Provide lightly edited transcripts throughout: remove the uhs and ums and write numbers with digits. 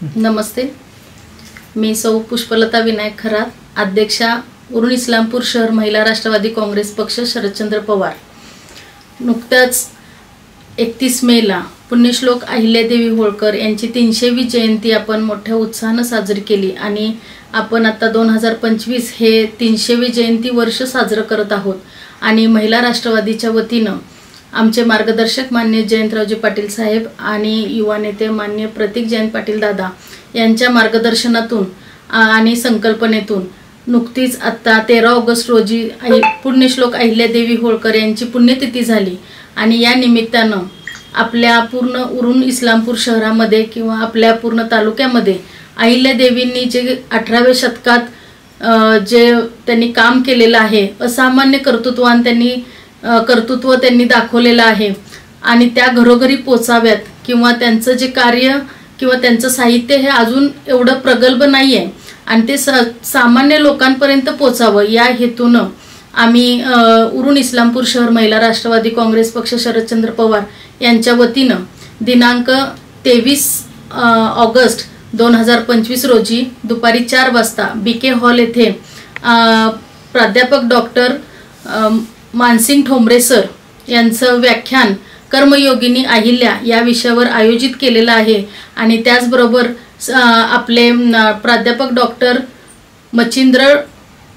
नमस्ते, मी सौ पुष्पलता विनायक खरात, अध्यक्षा उरण इस्लामपूर शहर महिला राष्ट्रवादी काँग्रेस पक्ष शरदचंद्र पवार। नुकताच 31 मेला पुण्यश्लोक अहिल्यादेवी होळकर यांची 300वी जयंती आपण मोठ्या उत्साहाने साजरी केली आणि आपण आता 2025 हे 300वी जयंती वर्ष साजरे करत आहोत। आणि महिला राष्ट्रवादीच्या वतीने आमचे मार्गदर्शक मान्य जयंतरावजी पाटील साहेब आणि युवा नेते मान्य प्रतीक जयंत पाटील दादा यांच्या मार्गदर्शनातून आणि संकल्पनेतून नुकतीच आता 13 ऑगस्ट रोजी पुण्यश्लोक अहिल्यादेवी होळकर यांची पुण्यतिथी झाली आणि या निमित्ताने आपल्या पूर्ण उरण इस्लामपूर शहरामध्ये किंवा आपल्या पूर्ण तालुक्यामध्ये अहिल्यादेवींनी जे 18व्या शतकात जे त्यांनी काम केलेलं आहे, असामान्य कर्तृत्व त्यांनी दाखवलेलं आहे आणि त्या घरोघरी पोचाव्यात किंवा त्यांचं जे कार्य किंवा त्यांचं साहित्य हे अजून एवढं प्रगल्भ नाही आहे आणि ते सामान्य लोकांपर्यंत पोचावं या हेतूनं आम्ही उरण इस्लामपूर शहर महिला राष्ट्रवादी काँग्रेस पक्ष शरदचंद्र पवार यांच्या वतीनं दिनांक 23 ऑगस्ट 2025 रोजी दुपारी 4 वाजता बीके हॉल येथे प्राध्यापक डॉक्टर मानसिंग ठोंबरे सर यांचं व्याख्यान कर्मयोगिनी अहिल्या या विषयावर आयोजित केलेलं आहे आणि त्याचबरोबर आपले प्राध्यापक डॉक्टर मच्छिंद्र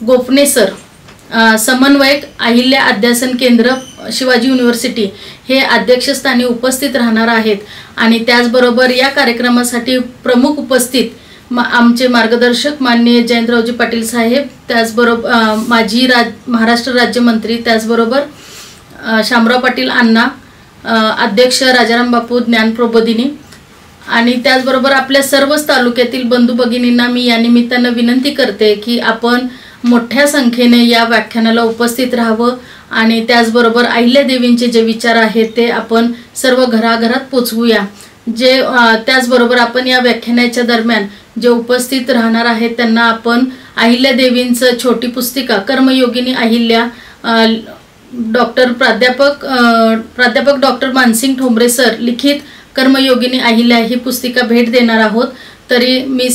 गोपने सर समन्वयक अहिल्या अध्यासन केंद्र शिवाजी युनिव्हर्सिटी हे अध्यक्षस्थानी उपस्थित राहणार आहेत आणि त्याचबरोबर या कार्यक्रमासाठी प्रमुख उपस्थित आमचे मार्गदर्शक माननीय जयंतरावजी पाटील साहेब, त्याचबरोबर माजी महाराष्ट्र राज्यमंत्री, त्याचबरोबर शामराव पाटील अण्णा, अध्यक्ष राजाराम बापू ज्ञान प्रबोधिनी आणि त्याचबरोबर आपल्या सर्वच तालुक्यातील बंधू भगिनींना मी या निमित्ताने विनंती करते की आपण मोठ्या संख्येने या व्याख्यानाला उपस्थित राहावं आणि त्याचबरोबर अहिल्यादेवींचे जे विचार आहेत ते आपण सर्व घराघरात पोचवूया। त्याचबरोबर आपण या व्याख्यानाच्या दरम्यान जे उपस्थित राहणार आहेत त्यांना आपण अहिल्यादेवींचं छोटी पुस्तिका कर्मयोगिनी अहिल्या प्राध्यापक डॉक्टर मानसिंग ठोंबरे सर लिखित कर्मयोगिनी अहिल्या ही पुस्तिका भेट देणार आहोत। तरी मी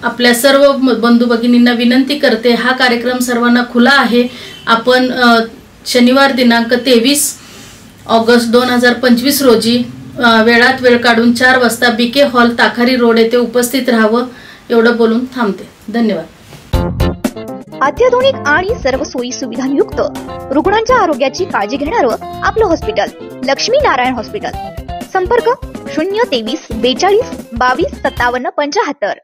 आपल्या सर्व बंधू भगिनींना विनंती करते, हा कार्यक्रम सर्वांना खुला आहे। आपण शनिवार दिनांक 23 ऑगस्ट 2025 रोजी वेळात वेळ काढून 4 वाजता बीके हॉल ताखारी रोड येथे उपस्थित राहावं एवढं बोलून थांबते। धन्यवाद। अत्याधुनिक आणि सर्व सोयी सुविधांयुक्त रुग्णांच्या आरोग्याची काळजी घेणारं आपलं हॉस्पिटल लक्ष्मी नारायण हॉस्पिटल। संपर्क 023 42 22 57 75।